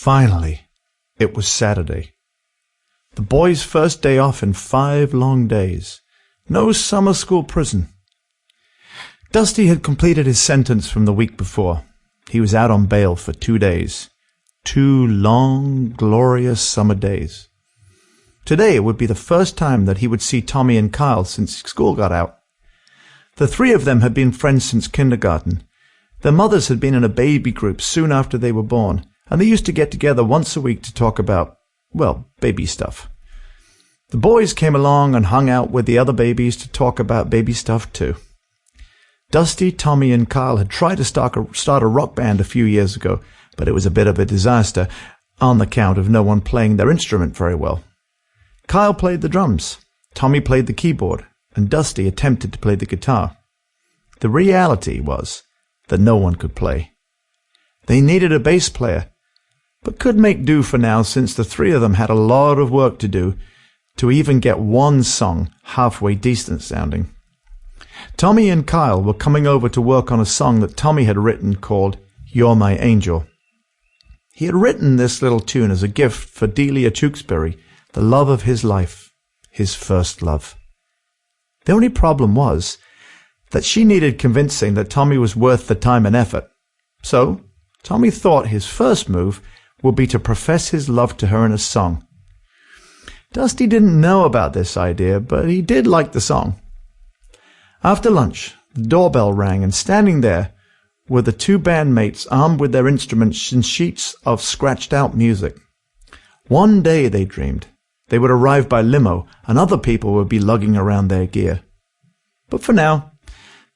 Finally, it was Saturday. The boys' first day off in 5 long days. No summer school prison. Dusty had completed his sentence from the week before. He was out on bail for 2 days. 2 long, glorious summer days. Today would be the first time that he would see Tommy and Kyle since school got out. The 3 of them had been friends since kindergarten. Their mothers had been in a baby group soon after they were born, and they used to get together once a week to talk about, well, baby stuff. The boys came along and hung out with the other babies to talk about baby stuff too. Dusty, Tommy, and Kyle had tried to start a rock band a few years ago, but it was a bit of a disaster on account of no one playing their instrument very well. Kyle played the drums, Tommy played the keyboard, and Dusty attempted to play the guitar. The reality was that no one could play. They needed a bass player, but could make do for now since the 3 of them had a lot of work to do to even get one song halfway decent sounding. Tommy and Kyle were coming over to work on a song that Tommy had written called You're My Angel. He had written this little tune as a gift for Delia Tewksbury, the love of his life, his first love. The only problem was that she needed convincing that Tommy was worth the time and effort. So Tommy thought his first move would be to profess his love to her in a song. Dusty didn't know about this idea, but he did like the song. After lunch, the doorbell rang, and standing there were the 2 bandmates armed with their instruments and sheets of scratched-out music. One day, they dreamed, they would arrive by limo, and other people would be lugging around their gear. But for now,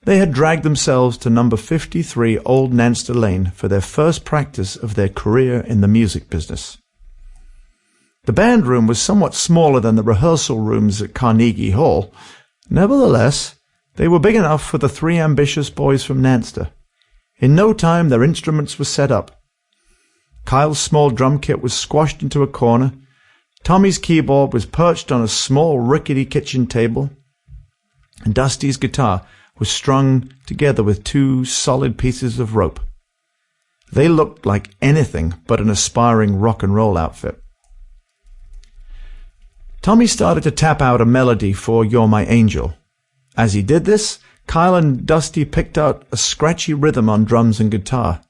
they had dragged themselves to number 53 Old Nanster Lane for their first practice of their career in the music business. The band room was somewhat smaller than the rehearsal rooms at Carnegie Hall. Nevertheless, they were big enough for the 3 ambitious boys from Nanster. In no time, their instruments were set up. Kyle's small drum kit was squashed into a corner. Tommy's keyboard was perched on a small, rickety kitchen table. And Dusty's guitar was strung together with 2 solid pieces of rope. They looked like anything but an aspiring rock and roll outfit. Tommy started to tap out a melody for You're My Angel. As he did this, Kyle and Dusty picked out a scratchy rhythm on drums and guitar.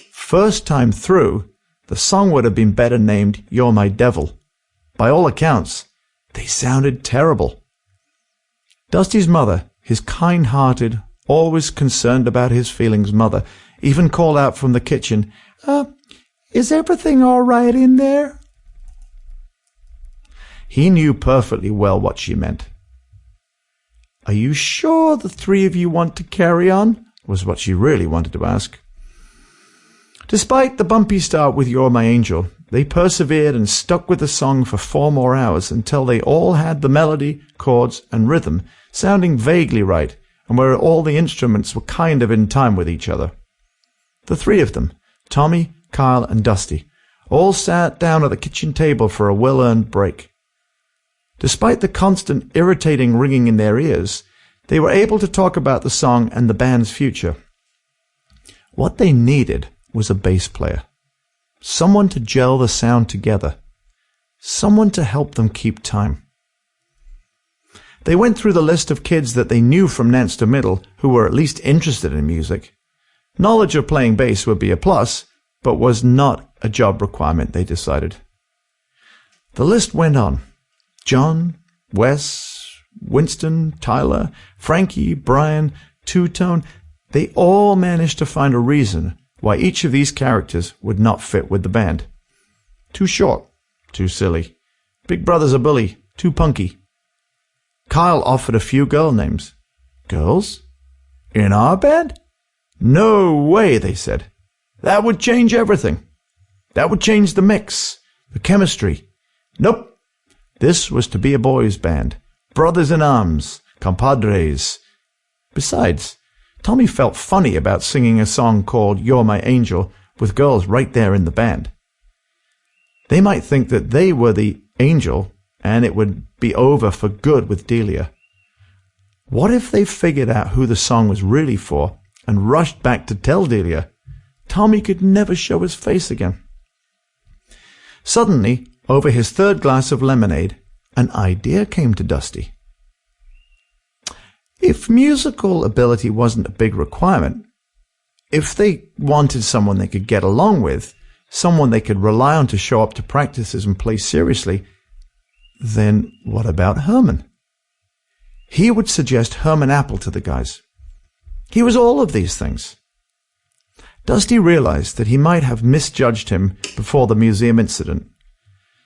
First time through, the song would have been better named You're My Devil. By all accounts, they sounded terrible. Dusty's mother, his kind-hearted, always concerned about his feelings mother, even called out from the kitchen, "Is everything all right in there?" He knew perfectly well what she meant. "Are you sure the 3 of you want to carry on?" was what she really wanted to ask. Despite the bumpy start with You're My Angel, they persevered and stuck with the song for 4 more hours until they all had the melody, chords, and rhythm sounding vaguely right, and where all the instruments were kind of in time with each other. The 3 of them, Tommy, Kyle, and Dusty, all sat down at the kitchen table for a well-earned break. Despite the constant irritating ringing in their ears, they were able to talk about the song and the band's future. What they needed was a bass player, someone to gel the sound together, someone to help them keep time. They went through the list of kids that they knew from Nanster Middle who were at least interested in music. Knowledge of playing bass would be a plus, but was not a job requirement, they decided. The list went on. John, Wes, Winston, Tyler, Frankie, Brian, Two-Tone, they all managed to find a reason why each of these characters would not fit with the band. Too short, too silly. Big brother's a bully, too punky. Kyle offered a few girl names. Girls? In our band? No way, they said. That would change everything. That would change the mix, the chemistry. Nope. This was to be a boys' band. Brothers in arms, compadres. Besides, Tommy felt funny about singing a song called You're My Angel with girls right there in the band. They might think that they were the angel and it would be over for good with Delia. What if they figured out who the song was really for and rushed back to tell Delia? Tommy could never show his face again. Suddenly, over his third glass of lemonade, an idea came to Dusty. If musical ability wasn't a big requirement, if they wanted someone they could get along with, someone they could rely on to show up to practices and play seriously, then what about Herman? He would suggest Herman Apple to the guys. He was all of these things. Dusty realized that he might have misjudged him before the museum incident.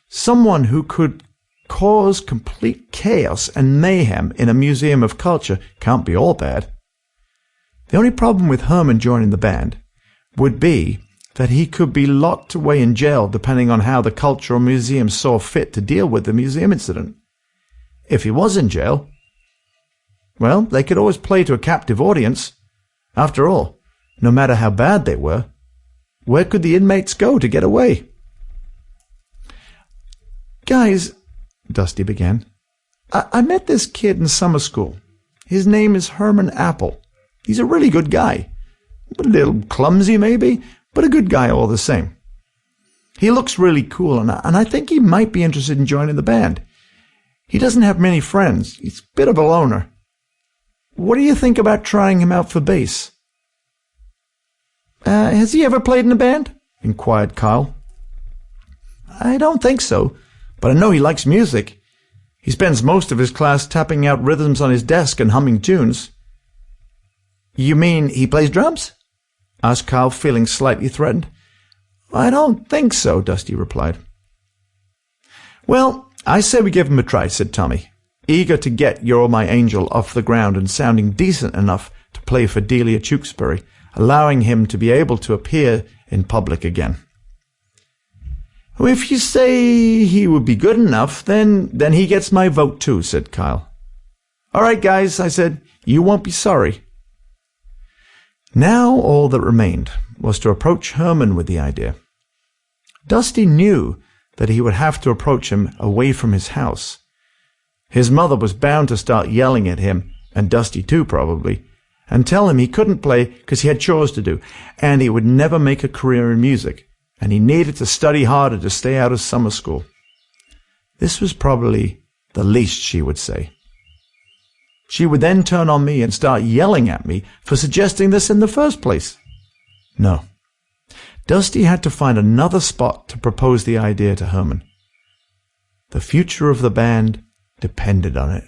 Someone who could cause complete chaos and mayhem in a museum of culture can't be all bad. The only problem with Herman joining the band would be that he could be locked away in jail depending on how the cultural museum saw fit to deal with the museum incident. If he was in jail, well, they could always play to a captive audience. After all, no matter how bad they were, where could the inmates go to get away? Guys, Dusty began, I met this kid in summer school. His name is Herman Apple. He's a really good guy. A little clumsy, maybe, but a good guy all the same. He looks really cool, and I think he might be interested in joining the band. He doesn't have many friends. He's a bit of a loner. What do you think about trying him out for bass? Has he ever played in a band? Inquired Kyle. I don't think so, but I know he likes music. He spends most of his class tapping out rhythms on his desk and humming tunes. You mean he plays drums? Asked Kyle, feeling slightly threatened. I don't think so, Dusty replied. Well, I say we give him a try, said Tommy, eager to get You're My Angel off the ground and sounding decent enough to play for Delia Tewksbury, allowing him to be able to appear in public again. If you say he would be good enough, then he gets my vote too, said Kyle. All right, guys, I said, you won't be sorry. Now all that remained was to approach Herman with the idea. Dusty knew that he would have to approach him away from his house. His mother was bound to start yelling at him, and Dusty too probably, and tell him he couldn't play because he had chores to do, and he would never make a career in music, and he needed to study harder to stay out of summer school. This was probably the least she would say. She would then turn on me and start yelling at me for suggesting this in the first place. No. Dusty had to find another spot to propose the idea to Herman. The future of the band depended on it.